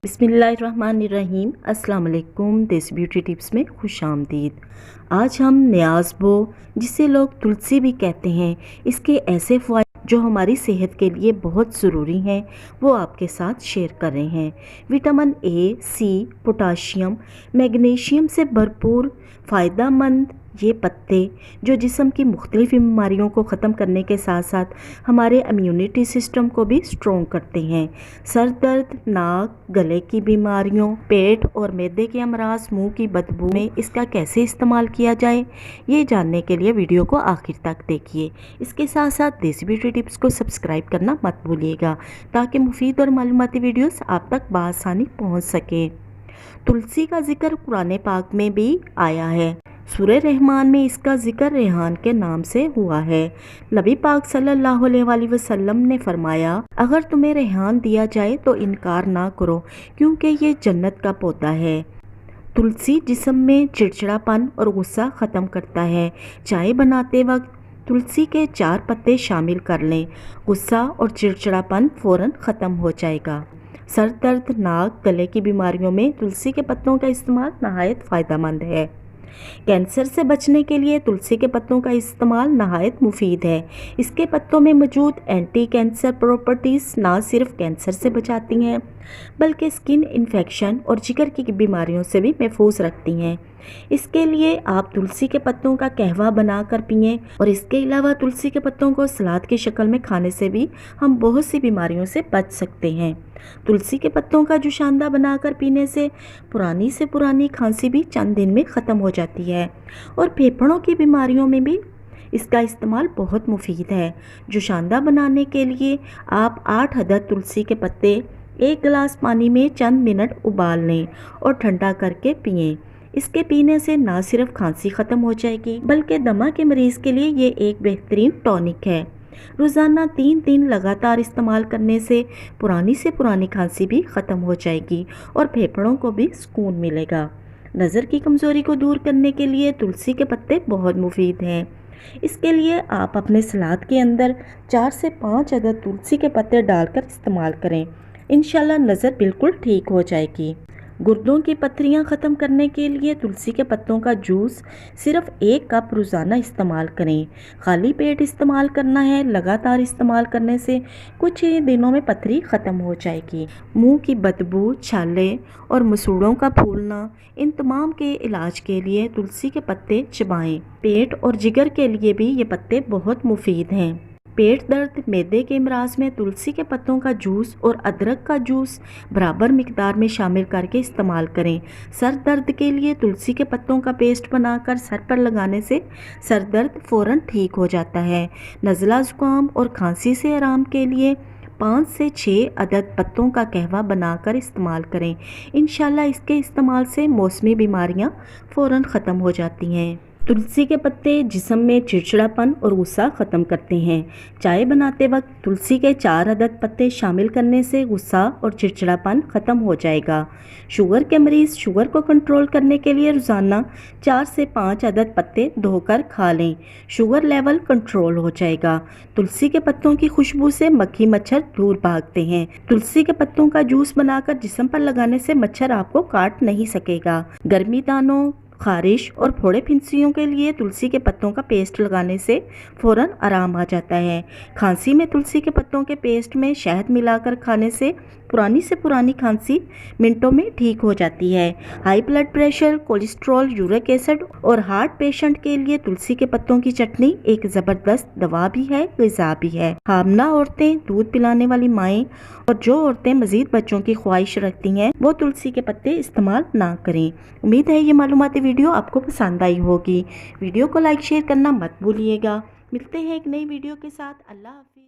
बिस्मिल्लाहिर्रहमानिर्रहीम। अस्सलाम वालेकुम। देसी ब्यूटी टिप्स में खुशामदीद। आज हम न्याज़बो, जिसे लोग तुलसी भी कहते हैं, इसके ऐसे फ़वाइद जो हमारी सेहत के लिए बहुत ज़रूरी हैं वो आपके साथ शेयर कर रहे हैं। Vitamin A, C, potassium, magnesium से भरपूर फ़ायदेमंद ये पत्ते जो जिस्म की मुख्तलिफ़ बीमारियों को ख़त्म करने के साथ साथ हमारे इम्यूनिटी सिस्टम को भी स्ट्रॉन्ग करते हैं। सर दर्द, नाक, गले की बीमारियों, पेट और मैदे के अमराज, मुंह की बदबू में इसका कैसे इस्तेमाल किया जाए, ये जानने के लिए वीडियो को आखिर तक देखिए। इसके साथ साथ देसी ब्यूटी टिप्स को सब्सक्राइब करना मत भूलिएगा ताकि मुफीद और मालूमाती वीडियोस आप तक बआसानी पहुँच सके। तुलसी का जिक्र कुरान पाक में भी आया है। सूरह रहमान में इसका जिक्र रेहान के नाम से हुआ है। नबी पाक सल्लल्लाहु अलैहि वसल्लम ने फरमाया, अगर तुम्हें रेहान दिया जाए तो इनकार ना करो क्योंकि ये जन्नत का पौधा है। तुलसी जिस्म में चिड़चिड़ापन और गुस्सा ख़त्म करता है। चाय बनाते वक्त तुलसी के 4 पत्ते शामिल कर लें, गुस्सा और चिड़चिड़ापन फ़ौरन ख़त्म हो जाएगा। सर दर्द, नाक, गले की बीमारियों में तुलसी के पत्तों का इस्तेमाल नहायत फ़ायदेमंद है। कैंसर से बचने के लिए तुलसी के पत्तों का इस्तेमाल नहायत मुफीद है। इसके पत्तों में मौजूद एंटी कैंसर प्रॉपर्टीज़ ना सिर्फ कैंसर से बचाती हैं बल्कि स्किन इन्फेक्शन और जिगर की बीमारियों से भी महफूज रखती हैं। इसके लिए आप तुलसी के पत्तों का कहवा बनाकर पिएं और इसके अलावा तुलसी के पत्तों को सलाद की शक्ल में खाने से भी हम बहुत सी बीमारियों से बच सकते हैं। तुलसी के पत्तों का जुशांदा बनाकर पीने से पुरानी खांसी भी चंद दिन में ख़त्म हो जाती है और फेफड़ों की बीमारियों में भी इसका इस्तेमाल बहुत मुफीद है। जुशांदा बनाने के लिए आप 8 अदद तुलसी के पत्ते 1 गिलास पानी में चंद मिनट उबाल लें और ठंडा करके पिएं। इसके पीने से ना सिर्फ खांसी ख़त्म हो जाएगी बल्कि दमा के मरीज़ के लिए ये एक बेहतरीन टॉनिक है। रोज़ाना 3 दिन लगातार इस्तेमाल करने से पुरानी खांसी भी ख़त्म हो जाएगी और फेफड़ों को भी सुकून मिलेगा। नज़र की कमज़ोरी को दूर करने के लिए तुलसी के पत्ते बहुत मुफीद हैं। इसके लिए आप अपने सलाद के अंदर 4 से 5 अदद तुलसी के पत्ते डालकर इस्तेमाल करें। इंशाल्लाह नज़र बिल्कुल ठीक हो जाएगी। गुर्दों की पथरियाँ ख़त्म करने के लिए तुलसी के पत्तों का जूस सिर्फ 1 कप रोज़ाना इस्तेमाल करें। खाली पेट इस्तेमाल करना है। लगातार इस्तेमाल करने से कुछ ही दिनों में पथरी ख़त्म हो जाएगी। मुंह की बदबू, छाले और मसूड़ों का फूलना, इन तमाम के इलाज के लिए तुलसी के पत्ते चबाएं। पेट और जिगर के लिए भी ये पत्ते बहुत मुफीद हैं। पेट दर्द, मैदे के अमराज में तुलसी के पत्तों का जूस और अदरक का जूस बराबर मिकदार में शामिल करके इस्तेमाल करें। सर दर्द के लिए तुलसी के पत्तों का पेस्ट बनाकर सर पर लगाने से सर दर्द फ़ौरन ठीक हो जाता है। नज़ला ज़ुकाम और खांसी से आराम के लिए 5 से 6 अदद पत्तों का कहवा बनाकर इस्तेमाल करें। इंशाल्लाह इसके इस्तेमाल से मौसमी बीमारियां फ़ौरन ख़त्म हो जाती हैं। तुलसी के पत्ते जिस्म में चिड़चिड़ापन और गुस्सा ख़त्म करते हैं। चाय बनाते वक्त तुलसी के 4 अदद पत्ते शामिल करने से गुस्सा और चिड़चिड़ापन ख़त्म हो जाएगा। शुगर के मरीज़ शुगर को कंट्रोल करने के लिए रोज़ाना 4 से 5 अदद पत्ते धोकर खा लें। शुगर लेवल कंट्रोल हो जाएगा। तुलसी के पत्तों की खुशबू से मक्खी मच्छर दूर भागते हैं। तुलसी के पत्तों का जूस बनाकर जिस्म पर लगाने से मच्छर आपको काट नहीं सकेगा। गर्मी दानों, खारिश और फोड़े फिंसियों के लिए तुलसी के पत्तों का पेस्ट लगाने से फ़ौरन आराम आ जाता है। खांसी में तुलसी के पत्तों के पेस्ट में शहद मिलाकर खाने से पुरानी खांसी मिनटों में ठीक हो जाती है। High blood pressure, cholesterol, uric acid और हार्ट पेशेंट के लिए तुलसी के पत्तों की चटनी एक ज़बरदस्त दवा भी है, ग़िज़ा भी है। हामला औरतें, दूध पिलाने वाली माएँ और जो औरतें मज़ीद बच्चों की ख्वाहिश रखती हैं वो तुलसी के पत्ते इस्तेमाल ना करें। उम्मीद है ये मालूमाती वीडियो आपको पसंद आई होगी। वीडियो को लाइक शेयर करना मत भूलिएगा। मिलते हैं एक नई वीडियो के साथ। अल्लाह हाफ़िज़।